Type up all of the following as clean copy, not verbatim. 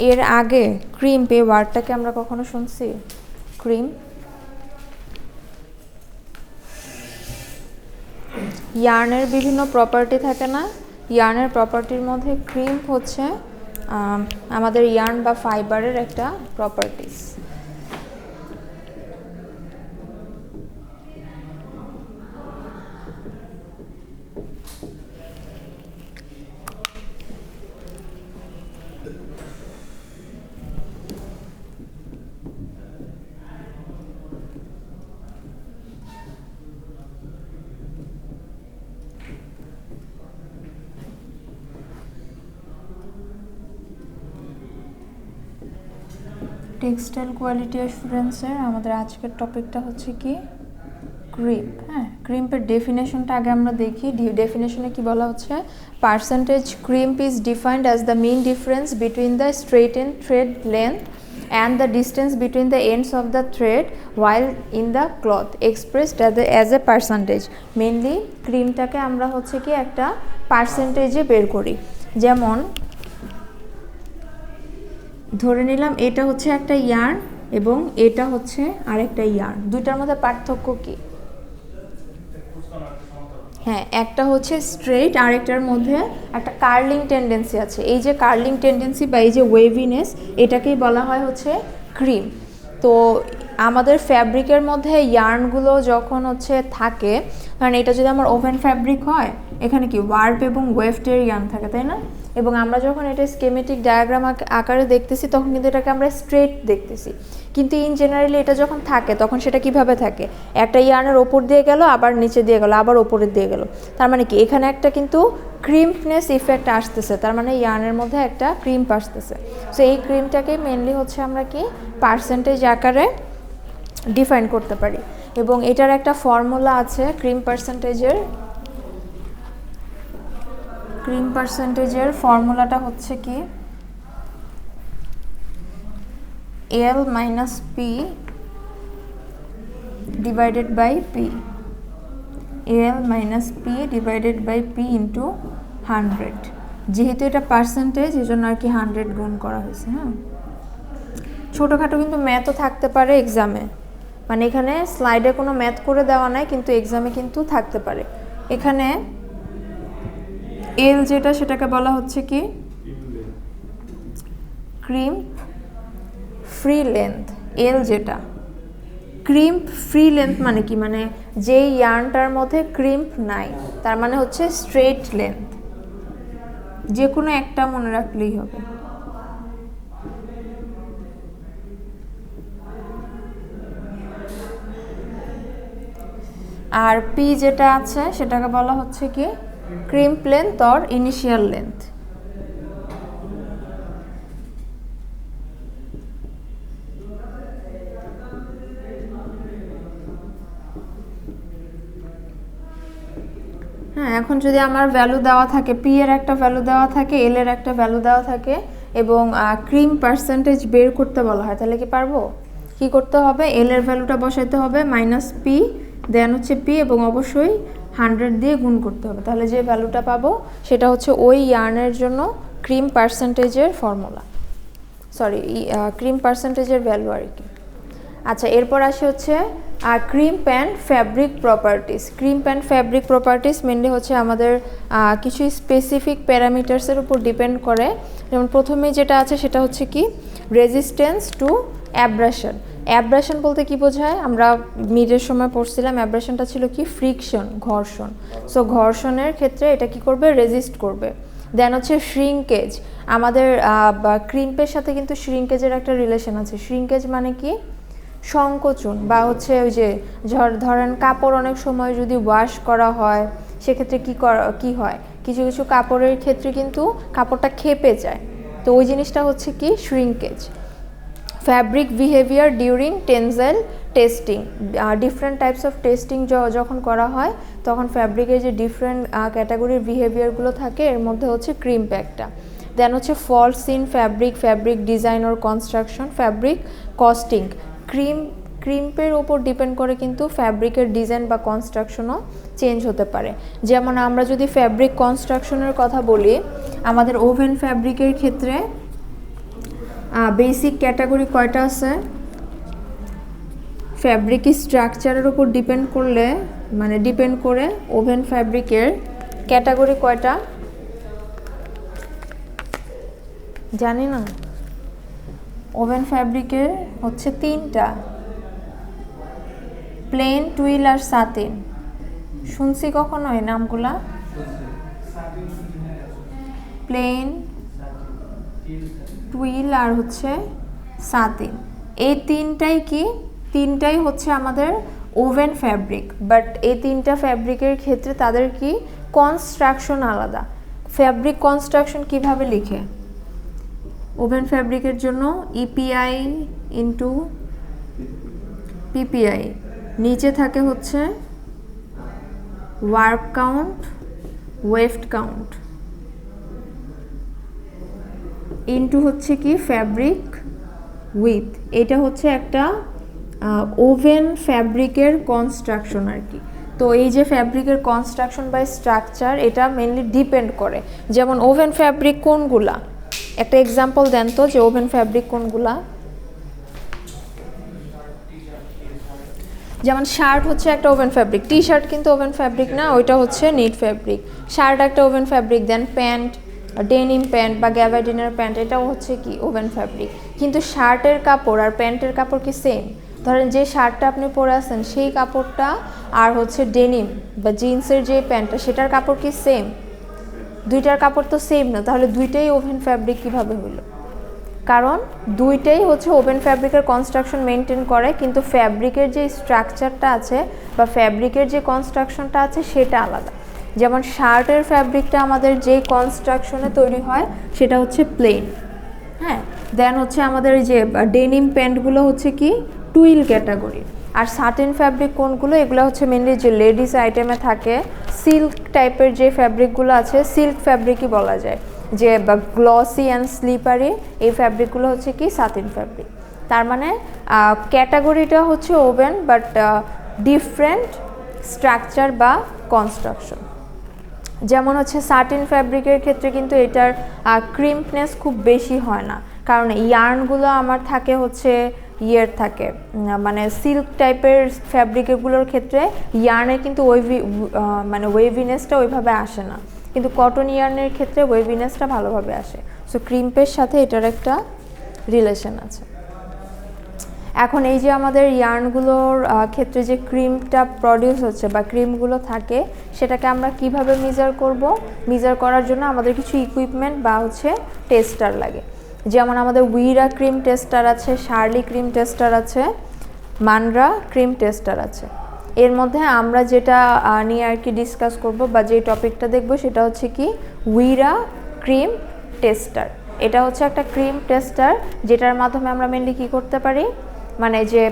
এর আগে ক্রিম্প এই ওয়ার্ডটাকে আমরা কখনো শুনছি? ক্রিম, ইয়ার্নের বিভিন্ন প্রপার্টি থাকে না? ইয়ার্নের প্রপার্টির মধ্যে ক্রিম্প হচ্ছে আমাদের ইয়ার্ন বা ফাইবারের একটা প্রপার্টিস। টেক্সটাইল কোয়ালিটি অ্যাসুরেন্সের আমাদের আজকের টপিকটা হচ্ছে কি? ক্রিম্প। হ্যাঁ, ক্রিম্পের ডেফিনেশনটা আগে আমরা দেখি। ডেফিনেশনে কি বলা হচ্ছে? Percentage crimp is defined as the main difference between the straightened thread length and the distance between the ends of the thread while in the cloth expressed as a percentage. Mainly ক্রিমটাকে আমরা হচ্ছে কি একটা পার্সেন্টেজে বের করি। যেমন ধরে নিলাম এটা হচ্ছে একটা ইয়ার্ন এবং এটা হচ্ছে আরেকটা ইয়ার্ন, দুইটার মধ্যে পার্থক্য কি? হ্যাঁ, একটা হচ্ছে স্ট্রেট, আরেকটার মধ্যে একটা কার্লিং টেন্ডেন্সি আছে। এই যে কার্লিং টেন্ডেন্সি বা এই যে ওয়েভিনেস, এটাকেই বলা হয় হচ্ছে ক্রিম। তো আমাদের ফ্যাব্রিকের মধ্যে ইয়ার্নগুলো যখন হচ্ছে থাকে, কারণ এটা যদি আমার ওভেন ফ্যাব্রিক হয়, এখানে কি ওয়ার্প এবং ওয়েফটের ইয়ার্ন থাকে, তাই না? এবং আমরা যখন এটা স্কেমেটিক ডায়াগ্রাম আকারে দেখতেছি তখন কিন্তু এটাকে আমরা স্ট্রেট দেখতেছি, কিন্তু ইন জেনারেলি এটা যখন থাকে তখন সেটা কিভাবে থাকে? একটা ইয়ার্নের ওপর দিয়ে গেল, আবার নিচে দিয়ে গেল, আবার ওপরে দিয়ে গেল। তার মানে কি এখানে একটা কিন্তু ক্রিম্পনেস ইফেক্ট আসতেছে, তার মানে ইয়ার্নের মধ্যে একটা ক্রিম্প আসতেছে। সো এই ক্রিমটাকে মেনলি হচ্ছে আমরা কি পার্সেন্টেজ আকারে ডিফাইন করতে পারি, এবং এটার একটা ফর্মুলা আছে ক্রিম পার্সেন্টেজের ফর্মুলাটা হচ্ছে কি L minus P divided by P, L minus P divided by P into 100। যেহেতু এটা পার্সেন্টেজ এই জন্য আর কি 100 গুণ করা হয়েছে। হ্যাঁ, ছোটোখাটো কিন্তু ম্যাথও থাকতে পারে এক্সামে, মানে এখানে স্লাইডে কোনো ম্যাথ করে দেওয়া নাই, কিন্তু এক্সামে কিন্তু থাকতে পারে। এখানে এল যেটা সেটাকে বলা হচ্ছে কি ক্রিম্প ফ্রি লেন্থ। এল যেটা ক্রিম্প ফ্রি লেন্থ মানে কি? মানে যে ইয়ার্নটার মধ্যে ক্রিম্প নাই, তার মানে হচ্ছে স্ট্রেট লেন্থ। যে কোনো একটা মনে রাখলেই হবে। আর পি যেটা আছে সেটাকে বলা হচ্ছে কি ক্রিম্প লেন্থ অর ইনিশিয়াল লেন্থ। হ্যাঁ, এখন যদি আমার ভ্যালু দেওয়া থাকে, পি এর একটা ভ্যালু দেওয়া থাকে, এল এর একটা ভ্যালু দেওয়া থাকে, এবং ক্রিম পার্সেন্টেজ বের করতে বলা হয়, তাহলে কি পারবো? কি করতে হবে? এল এর ভ্যালুটা বসাইতে হবে মাইনাস পি, দেন হচ্ছে পি, এবং অবশ্যই 100 দিয়ে গুণ করতে হবে। তাহলে যে ভ্যালুটা পাবো সেটা হচ্ছে ওই ইয়ার্নের জন্য ক্রিম পার্সেন্টেজের ফর্মুলা, ক্রিম পার্সেন্টেজের ভ্যালু আর কি। আচ্ছা, এরপর আসে হচ্ছে crimp and fabric properties. Crimp and fabric properties mainly হচ্ছে আমাদের কিছু স্পেসিফিক প্যারামিটার্সের উপর ডিপেন্ড করে। যেমন প্রথমে যেটা আছে সেটা হচ্ছে কি রেজিস্ট্যান্স টু অ্যাব্রাশন। অ্যাব্রাশন বলতে কি বোঝায়? আমরা মিডের সময় পড়ছিলাম অ্যাব্রাশনটা ছিল কি ফ্রিকশন, ঘর্ষণ। সো ঘর্ষণের ক্ষেত্রে এটা কি করবে? রেজিস্ট করবে। দেন হচ্ছে শ্রিঙ্কেজ। আমাদের ক্রিম্পের সাথে কিন্তু শ্রিঙ্কেজের একটা রিলেশন আছে। শ্রিঙ্কেজ মানে কি? সংকোচন, বা হচ্ছে ওই যে ধরেন কাপড় অনেক সময় যদি ওয়াশ করা হয় সেক্ষেত্রে কি হয়, কিছু কিছু কাপড়ের ক্ষেত্রে কিন্তু কাপড়টা ক্ষেপে যায়, তো ওই জিনিসটা হচ্ছে কি shrinkage. Fabric behaviour during টেনজাইল testing. Different types of testing যখন করা হয় তখন ফ্যাব্রিকের যে ডিফারেন্ট ক্যাটাগরির বিহেভিয়ারগুলো থাকে এর মধ্যে হচ্ছে ক্রিম্প একটা। দেন হচ্ছে falls in fabric design or construction, fabric costing. ক্রিম্পের উপর ডিপেন্ড করে কিন্তু ফ্যাব্রিকের ডিজাইন বা কনস্ট্রাকশনও চেঞ্জ হতে পারে। যেমন আমরা যদি ফ্যাব্রিক কনস্ট্রাকশনের কথা বলি, আমাদের ওভেন ফ্যাব্রিকের ক্ষেত্রে বেসিক ক্যাটাগরি কয়টা আছে? ফ্যাব্রিক স্ট্রাকচারের উপর ডিপেন্ড করে ওভেন ফ্যাব্রিকের ক্যাটাগরি কয়টা জানি না। ওভেন ফ্যাব্রিকের হচ্ছে 3টা, প্লেন, টুইল আর সাতিন। শুনছি কখনো এই নামগুলা? প্লেন, টুইল আর হচ্ছে সাতিন, এই তিনটাই হচ্ছে আমাদের ওভেন ফ্যাব্রিক। বাট এই 3টা ফ্যাব্রিকের ক্ষেত্রে তাদের কি কনস্ট্রাকশন আলাদা। ফ্যাব্রিক কনস্ট্রাকশন কিভাবে লিখে? ওভেন ফ্যাব্রিকের জন্য ইপিআই ইন্টু পিপিআই, নিচে থাকে হচ্ছে work count, weft count, into হচ্ছে কি ফ্যাব্রিক উইথ। এটা হচ্ছে একটা ওভেন ফ্যাব্রিকের কনস্ট্রাকশন আর কি। তো এই যে ফ্যাব্রিকের কনস্ট্রাকশন বা স্ট্রাকচার, এটা মেনলি ডিপেন্ড করে। যেমন ওভেন ফ্যাব্রিক কোনগুলা, একটা এক্সাম্পল দেন তো যে ওভেন ফ্যাব্রিক কোনগুলা। যেমন শার্ট হচ্ছে একটা ওভেন ফ্যাব্রিক, টি শার্ট কিন্তু ওভেন ফ্যাব্রিক না, ওইটা হচ্ছে নিট ফ্যাব্রিক। শার্ট একটা ওভেন ফ্যাব্রিক, দেন প্যান্ট, ডেনিম প্যান্ট বা গ্যাবার্ডিনের প্যান্ট, এটাও হচ্ছে কি ওভেন ফ্যাব্রিক। কিন্তু শার্টের কাপড় আর প্যান্টের কাপড় কি সেম? ধরেন যে শার্টটা আপনি পরে আছেন সেই কাপড়টা আর হচ্ছে ডেনিম বা জিন্সের যে প্যান্টটা সেটার কাপড় কি সেম? দুইটার কাপড় তো সেম না, তাহলে দুইটাই ওভেন ফ্যাব্রিক কিভাবে হলো? কারণ দুইটাই হচ্ছে ওভেন ফ্যাব্রিকের কনস্ট্রাকশন মেনটেন করে, কিন্তু ফ্যাব্রিকের যে স্ট্রাকচারটা আছে বা ফ্যাব্রিকের যে কনস্ট্রাকশনটা আছে সেটা আলাদা। যেমন শার্টের ফ্যাব্রিকটা আমাদের যে কনস্ট্রাকশনে তৈরি হয় সেটা হচ্ছে প্লেন, হ্যাঁ। দেন হচ্ছে আমাদের যে ডেনিম প্যান্টগুলো হচ্ছে কি টুইল ক্যাটাগরি। আর সাটিন ফ্যাব্রিক কোনগুলো? এগুলো হচ্ছে মেনলি যে লেডিস আইটেমে থাকে, সিল্ক টাইপের যে ফ্যাব্রিকগুলো আছে সিল্ক ফ্যাব্রিকই বলা যায়, যে গ্লসি অ্যান্ড স্লিপারি, এই ফ্যাব্রিকগুলো হচ্ছে কি সাটিন ফ্যাব্রিক। তার মানে ক্যাটাগরিটা হচ্ছে ওভেন, বাট ডিফারেন্ট স্ট্রাকচার বা কনস্ট্রাকশন। যেমন হচ্ছে সাটিন ফ্যাব্রিকের ক্ষেত্রে কিন্তু এটার ক্রিম্পনেস খুব বেশি হয় না, কারণ ইয়ার্নগুলো আমার থাকে হচ্ছে থাকে মানে সিল্ক টাইপের ফ্যাব্রিকগুলোর ক্ষেত্রে ইয়ার্নের কিন্তু ওয়েভিনেসটা ওইভাবে আসে না, কিন্তু কটন ইয়ার্নের ক্ষেত্রে ওয়েভিনেসটা ভালোভাবে আসে। সো ক্রিম্পের সাথে এটার একটা রিলেশন আছে। এখন এই যে আমাদের ইয়ার্নগুলোর ক্ষেত্রে যে ক্রিমটা প্রডিউস হচ্ছে বা ক্রিমগুলো থাকে, সেটাকে আমরা কিভাবে মেজার করব? মেজার করার জন্য আমাদের কিছু ইকুইপমেন্ট বা হচ্ছে টেস্টার লাগে। যেমন আমাদের উইরা ক্রিম টেস্টার আছে, শার্লি ক্রিম টেস্টার আছে, মানরা ক্রিম টেস্টার আছে। এর মধ্যে আমরা যেটা নিয়ে আর কি ডিসকাস করব বা যে টপিকটা দেখব সেটা হচ্ছে কি উইরা ক্রিম টেস্টার। এটা হচ্ছে একটা ক্রিম টেস্টার যেটার মাধ্যমে আমরা মেনলি কী করতে পারি, মানে যে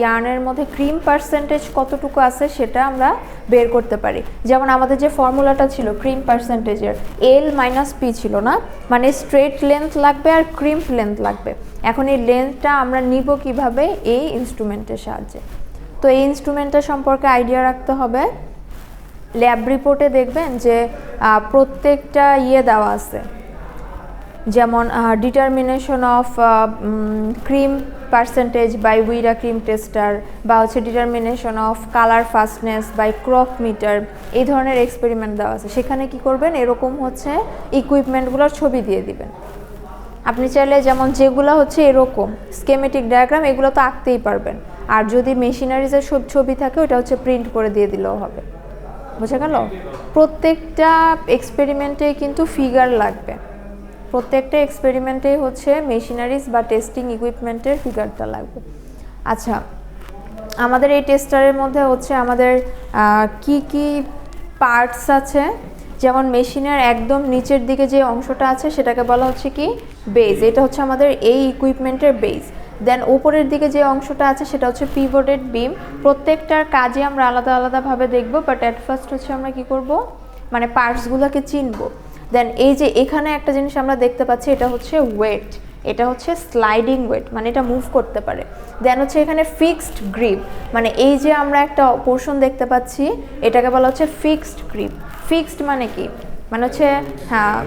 ইয়ার্নের মধ্যে ক্রিম পার্সেন্টেজ কতটুকু আছে সেটা আমরা বের করতে পারি। যেমন আমাদের যে ফর্মুলাটা ছিল ক্রিম পার্সেন্টেজের, L-P ছিল না, মানে স্ট্রেট লেন্থ লাগবে আর ক্রিম্প লেন্থ লাগবে। এখন এই লেন্থটা আমরা নিব কিভাবে? এই ইনস্ট্রুমেন্টের সাহায্যে। তো এই ইনস্ট্রুমেন্টটা সম্পর্কে আইডিয়া রাখতে হবে। ল্যাব রিপোর্টে দেখবেন যে প্রত্যেকটা দেওয়া আছে, যেমন determination of cream percentage by উইরা ক্রিম টেস্টার, বা হচ্ছে determination of colour fastness by crock meter, এই ধরনের এক্সপেরিমেন্ট দেওয়া আছে। সেখানে কি করবেন, এরকম হচ্ছে ইকুইপমেন্টগুলোর ছবি দিয়ে দিবেন। আপনি চাইলে যেমন যেগুলো হচ্ছে এরকম স্কেমেটিক ডায়াগ্রাম, এগুলো তো আঁকতেই পারবেন, আর যদি মেশিনারিজের সব ছবি থাকে ওটা হচ্ছে প্রিন্ট করে দিয়ে দিলেও হবে। বুঝা গেল? প্রত্যেকটা এক্সপেরিমেন্টে কিন্তু ফিগার লাগবে, প্রত্যেকটা এক্সপেরিমেন্টেই হচ্ছে মেশিনারিজ বা টেস্টিং ইকুইপমেন্টের ফিগারটা লাগবে। আচ্ছা, আমাদের এই টেস্টারের মধ্যে হচ্ছে আমাদের কি কি পার্টস আছে, যেমন মেশিনের একদম নিচের দিকে যে অংশটা আছে সেটাকে বলা হচ্ছে কি বেজ, এটা হচ্ছে আমাদের এই ইকুইপমেন্টের বেজ। দেন উপরের দিকে যে অংশটা আছে সেটা হচ্ছে পিভটেড বিম। প্রত্যেকটার কাজে আমরা আলাদা আলাদাভাবে দেখব, বাট অ্যাট ফার্স্ট হচ্ছে আমরা কি করব, মানে পার্টসগুলোকে চিনব। দেন এই যে এখানে একটা জিনিস আমরা দেখতে পাচ্ছি, এটা হচ্ছে ওয়েট, এটা হচ্ছে স্লাইডিং ওয়েট, মানে এটা মুভ করতে পারে। দেন হচ্ছে এখানে ফিক্সড গ্রিপ, মানে এই যে আমরা একটা পোর্শন দেখতে পাচ্ছি এটাকে বলা হচ্ছে ফিক্সড গ্রিপ। ফিক্সড মানে কি, মানে হচ্ছে হ্যাঁ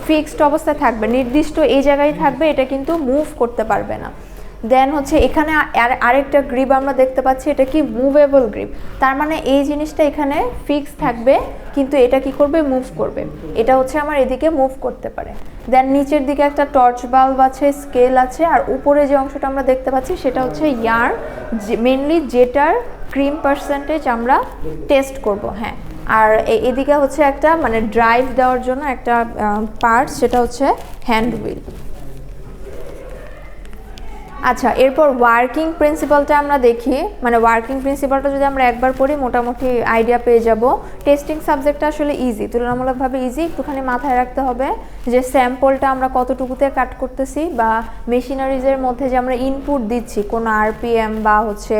ফিক্সড অবস্থায় থাকবে, নির্দিষ্ট এই জায়গায় থাকবে, এটা কিন্তু মুভ করতে পারবে না। দেন হচ্ছে এখানে আরেকটা গ্রিপ আমরা দেখতে পাচ্ছি, এটা কি মুভেবল গ্রিপ, তার মানে এই জিনিসটা এখানে ফিক্স থাকবে কিন্তু এটা কি করবে, মুভ করবে, এটা হচ্ছে আমার এদিকে মুভ করতে পারে। দেন নিচের দিকে একটা টর্চ বাল্ব আছে, স্কেল আছে, আর উপরে যে অংশটা আমরা দেখতে পাচ্ছি সেটা হচ্ছে ইয়ার্ন, মেনলি যেটার ক্রিম পার্সেন্টেজ আমরা টেস্ট করব। হ্যাঁ, আর এদিকে হচ্ছে একটা মানে ড্রাইভ দেওয়ার জন্য একটা পার্ট, সেটা হচ্ছে হ্যান্ড হুইল। আচ্ছা, এরপর ওয়ার্কিং প্রিন্সিপালটা আমরা দেখি। মানে ওয়ার্কিং প্রিন্সিপালটা যদি আমরা একবার পড়ি মোটামুটি আইডিয়া পেয়ে যাব। টেস্টিং সাবজেক্টটা আসলে ইজি, তুলনামূলকভাবে ইজি, একটুখানি মাথায় রাখতে হবে যে স্যাম্পলটা আমরা কতটুকুতে কাট করতেছি, বা মেশিনারিজের মধ্যে যে আমরা ইনপুট দিচ্ছি কোনো আরপিএম বা হচ্ছে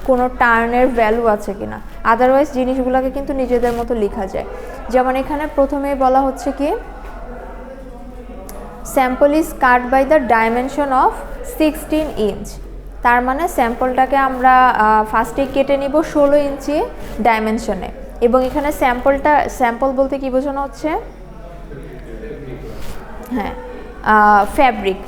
কোনো টার্নের ভ্যালু আছে কিনা, আদারওয়াইজ জিনিসগুলোকে কিন্তু নিজেদের মতো লেখা যায়। যেমন এখানে প্রথমেই বলা হচ্ছে কি, sample is cut by the dimension of 16 inch, তার মানে স্যাম্পলটাকে আমরা ফার্স্টে কেটে নিব 16 ইঞ্চি ডাইমেনশনে। এবং এখানে স্যাম্পল বলতে কি বোঝানো হচ্ছে, হ্যাঁ ফ্যাব্রিক।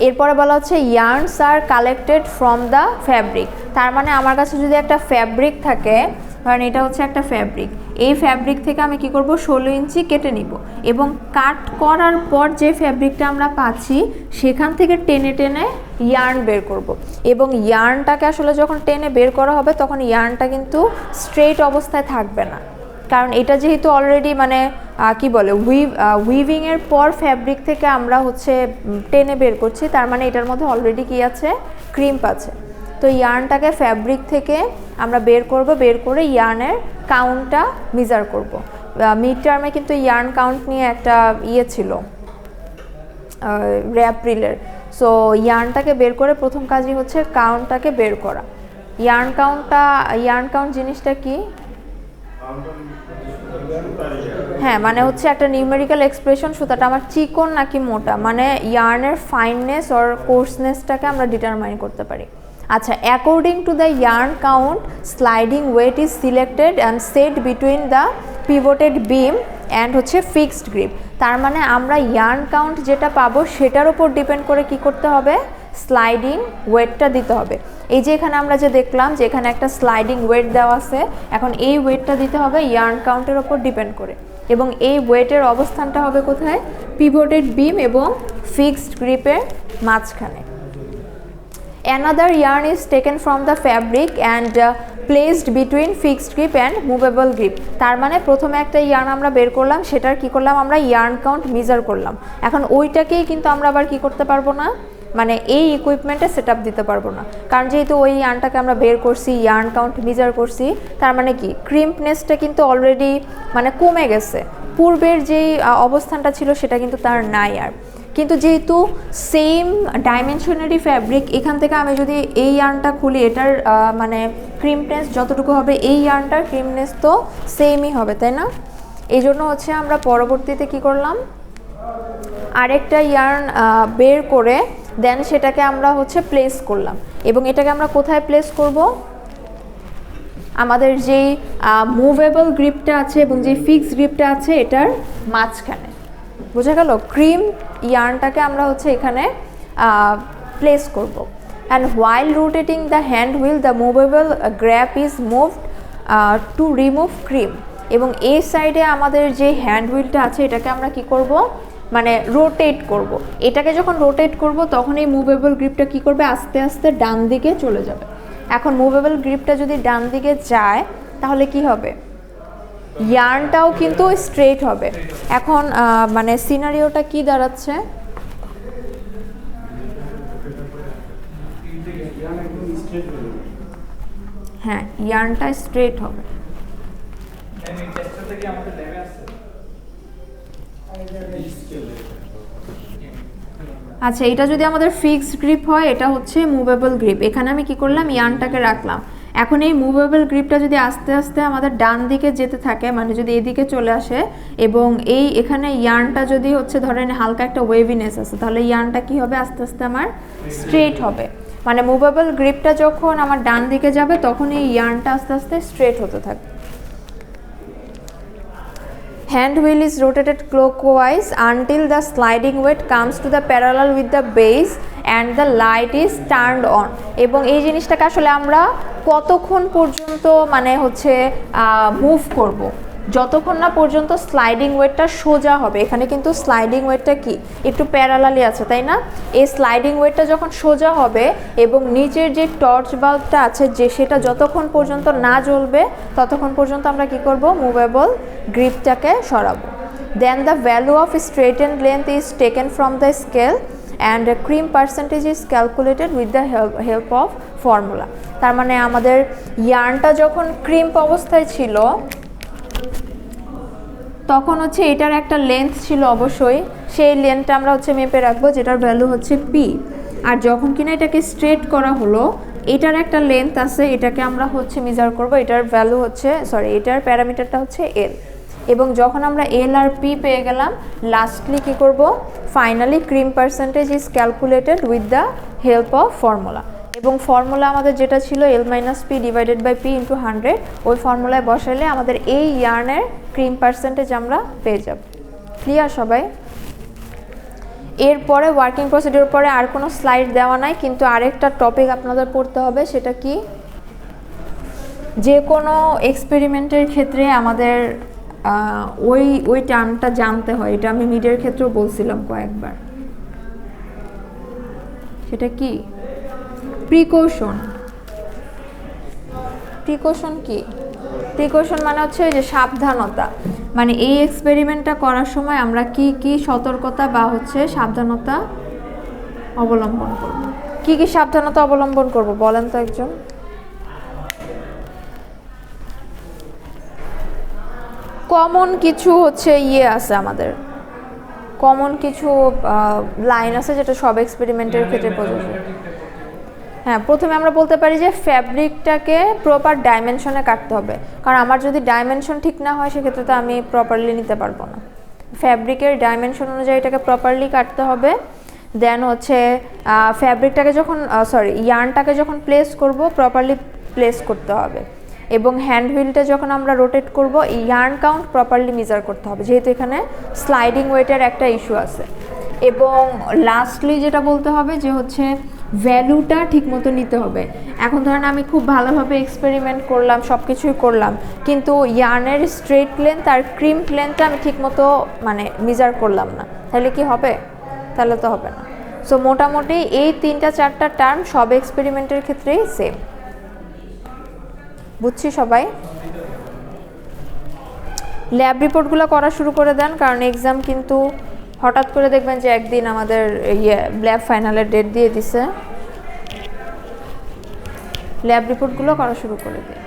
এরপরে বলা হচ্ছে yarns R collected from the fabric, তার মানে আমার কাছে যদি একটা ফ্যাব্রিক থাকে, কারণ এটা হচ্ছে একটা ফ্যাব্রিক, এই ফ্যাব্রিক থেকে আমি কি করব, 16 ইঞ্চি কেটে নিব, এবং কাট করার পর যে ফ্যাব্রিকটা আমরা পাচ্ছি সেখান থেকে টেনে টেনে ইয়ার্ন বের করব। এবং ইয়ার্নটাকে আসলে যখন টেনে বের করা হবে তখন ইয়ার্নটা কিন্তু স্ট্রেট অবস্থায় থাকবে না, কারণ এটা যেহেতু অলরেডি মানে কি বলে উইভিংয়ের পর ফ্যাব্রিক থেকে আমরা হচ্ছে টেনে বের করছি, তার মানে এটার মধ্যে অলরেডি কি আছে, ক্রিম্প আছে। তো ইয়ার্নটাকে ফ্যাব্রিক থেকে আমরা বের করব, বের করে ইয়ার্নের কাউন্টটা মেজার করব। মিড টার্মে কিন্তু ইয়ার্ন কাউন্ট নিয়ে একটা ছিল এপ্রিলের, সো ইয়ার্নটাকে বের করে প্রথম কাজই হচ্ছে কাউন্টটাকে বের করা। ইয়ার্ন কাউন্ট জিনিসটা কি, হ্যাঁ মানে হচ্ছে একটা নিউমেরিক্যাল এক্সপ্রেশন, সুতাটা আমার চিকন নাকি মোটা, মানে ইয়ার্নের ফাইননেস অর কোর্সনেসটাকে আমরা ডিটারমাইন করতে পারি। আচ্ছা, according to the yarn count sliding weight is selected and set between the pivoted beam and হচ্ছে ফিক্সড গ্রিপ, তার মানে আমরা ইয়ার্ন কাউন্ট যেটা পাবো সেটার উপর ডিপেন্ড করে কি করতে হবে, স্লাইডিং ওয়েটটা দিতে হবে। এই যে এখানে আমরা যে দেখলাম যে এখানে একটা স্লাইডিং ওয়েট দেওয়া আছে, এখন এই ওয়েটটা দিতে হবে ইয়ার্ন কাউন্টের উপর ডিপেন্ড করে, এবং এই ওয়েটের অবস্থানটা হবে কোথায়, পিভটেড বিম এবং ফিক্সড গ্রিপের মাঝখানে। Another yarn is taken from the fabric and placed between fixed grip and movable grip, তার মানে প্রথমে একটা ইয়ার্ন আমরা বের করলাম, সেটার কি করলাম আমরা ইয়ার্ন কাউন্ট মেজার করলাম। এখন ওইটাকেই কিন্তু আমরা আবার কি করতে পারবো না, মানে এই ইকুইপমেন্টে সেট আপ দিতে পারবো না, কারণ যেহেতু ওই ইয়ার্নটাকে আমরা বের করছি, ইয়ার্ন কাউন্ট মেজার করছি, তার মানে কি ক্রিম্পনেসটা কিন্তু অলরেডি মানে কমে গেছে, পূর্বের যেই অবস্থানটা ছিল সেটা কিন্তু তার নাই আর। কিন্তু যেহেতু সেম ডাইমেনশনারি ফ্যাব্রিক, এখান থেকে আমি যদি এই ইয়ার্নটা খুলি, এটার মানে ক্রিমনেস যতটুকু হবে এই ইয়ার্নটার ক্রিমনেস তো সেমই হবে, তাই না? এই জন্য হচ্ছে আমরা পরবর্তীতে কি করলাম, আরেকটা ইয়ার্ন বের করে দেন সেটাকে আমরা হচ্ছে প্লেস করলাম, এবং এটাকে আমরা কোথায় প্লেস করব, আমাদের যেই মুভেবল গ্রিপটা আছে এবং যেই ফিক্সড গ্রিপটা আছে এটার মাঝখানে। বোঝা গেল? ক্রিম ইয়ার্নটাকে আমরা হচ্ছে এখানে প্লেস করব। And while rotating the hand wheel the movable grab is moved to remove cream, এবং এই সাইডে আমাদের যে হ্যান্ড হুইলটা আছে এটাকে আমরা কি করব, মানে রোটেট করব। এটাকে যখন রোটেট করব তখন এই মুভেবল গ্রিপটা কি করবে, আস্তে আস্তে ডান দিকে চলে যাবে। এখন মুভেবল গ্রিপটা যদি ডান দিকে যায় তাহলে কি হবে, ইয়ার্নটাও কিন্তু স্ট্রেট হবে। এখন মানে সিনারিওটা কি দাঁড়াচ্ছে, হ্যাঁ ইয়ার্নটা স্ট্রেট হবে। আচ্ছা, এটা যদি আমাদের ফিক্সড গ্রিপ হয়, এটা হচ্ছে মুভেবল গ্রিপ, এখানে আমি কি করলাম, ইয়ার্নটাকে রাখলাম। এখন এই মুভেবল গ্রিপটা যদি আস্তে আস্তে আমাদের ডান দিকে যেতে থাকে, মানে যদি এদিকে চলে আসে, এবং এই এখানে ইয়ার্নটা যদি হচ্ছে ধরেন হালকা একটা ওয়েভিনেস আছে, তাহলে ইয়ার্নটা কি হবে, আস্তে আস্তে আমার স্ট্রেট হবে। মানে মুভেবল গ্রিপটা যখন আমার ডান দিকে যাবে তখন এই ইয়ার্নটা আস্তে আস্তে স্ট্রেট হতে থাকবে। hand wheel is rotated clockwise until the sliding weight comes to the parallel with the base and the light is turned on. এবং এই জিনিসটাকে আসলে আমরা কতক্ষণ পর্যন্ত মানে হচ্ছে মুভ করব, যতক্ষণ না পর্যন্ত স্লাইডিং ওয়েটটা সোজা হবে। এখানে কিন্তু স্লাইডিং ওয়েটটা কি একটু প্যারালালি আছে, তাই না? এই স্লাইডিং ওয়েটটা যখন সোজা হবে এবং নিচের যে টর্চ বাল্বটা আছে যে সেটা যতক্ষণ পর্যন্ত না জ্বলবে ততক্ষণ পর্যন্ত আমরা কি করব, মুভেবল গ্রিপটাকে সরাবো। Then the value of straightened length is taken from the scale and crimp percentage is calculated with the help of formula. তার মানে আমাদের ইয়ার্নটা যখন ক্রিম্প অবস্থায় ছিল তখন হচ্ছে এটার একটা লেন্থ ছিল অবশ্যই, সেই লেন্থটা আমরা হচ্ছে মেপে রাখবো যেটার ভ্যালু হচ্ছে পি। আর যখন কিনা এটাকে স্ট্রেট করা হলো এটার একটা লেন্থ আছে, এটাকে আমরা হচ্ছে মেজার করব, এটার ভ্যালু হচ্ছে এটার প্যারামিটারটা হচ্ছে এল। এবং যখন আমরা এল আর পি পেয়ে গেলাম লাস্টলি কি করব, finally crimp percentage is calculated with the help of formula. এবং ফর্মুলা আমাদের যেটা ছিল L minus P divided by P into 100, ওই ফর্মুলায় বসাইলে আমাদের এই ইয়ার্নের ক্রিম পার্সেন্টেজ আমরা পেয়ে যাব। ক্লিয়ার সবাই? এরপরে ওয়ার্কিং প্রসিডিউর পরে আর কোনো স্লাইড দেওয়া নাই, কিন্তু আরেকটা টপিক আপনাদের পড়তে হবে, সেটা কি, যে কোনো এক্সপেরিমেন্টের ক্ষেত্রে আমাদের ওই টার্মটা জানতে হয়। এটা আমি মিডের ক্ষেত্রেও বলছিলাম কয়েকবার। সেটা কি? প্রিকশন। প্রিকশন কি? প্রিকশন মানে হচ্ছে যে সাবধানতা, মানে এই এক্সপেরিমেন্টটা করার সময় আমরা কি কি সতর্কতা বা হচ্ছে সাবধানতা অবলম্বন করব। কি কি সাবধানতা অবলম্বন করব বলেন তো একজন? কমন কিছু হচ্ছে আছে আমাদের, কমন কিছু লাইন আছে যেটা সব এক্সপেরিমেন্টের ক্ষেত্রে প্রযোজ্য। হ্যাঁ, প্রথমে আমরা বলতে পারি যে ফ্যাব্রিকটাকে প্রপার ডাইমেনশনে কাটতে হবে, কারণ আমার যদি ডাইমেনশন ঠিক না হয় সেক্ষেত্রে তো আমি প্রপারলি নিতে পারবো না। ফ্যাব্রিকের ডাইমেনশন অনুযায়ী এটাকে প্রপারলি কাটতে হবে। দেন হচ্ছে ফ্যাব্রিকটাকে যখন ইয়ার্নটাকে যখন প্লেস করব প্রপারলি প্লেস করতে হবে। এবং হ্যান্ড হুইলটা যখন আমরা রোটেট করব ইয়ার্ন কাউন্ট প্রপারলি মেজার করতে হবে, যেহেতু এখানে স্লাইডিং ওয়েটের একটা ইস্যু আছে। এবং লাস্টলি যেটা বলতে হবে যে হচ্ছে ভ্যালুটা ঠিকমতো নিতে হবে। এখন ধরেন আমি খুব ভালোভাবে এক্সপেরিমেন্ট করলাম, সব কিছুই করলাম, কিন্তু ইয়ার্নের স্ট্রেট লেন্থ আর ক্রিম্প লেন্থটা আমি ঠিকমতো মানে মেজার করলাম না, তাহলে কি হবে? তাহলে তো হবে না। সো মোটামুটি এই 3-4টা টার্ম সব এক্সপেরিমেন্টের ক্ষেত্রেই সেম। বুঝছি সবাই? ল্যাব রিপোর্টগুলো করা শুরু করে দেন, কারণ এক্সাম কিন্তু হঠাৎ করে দেখবেন যে একদিন আমাদের ল্যাব ফাইনালের ডেট দিয়ে দিছে। ল্যাব রিপোর্টগুলো করা শুরু করে দিন।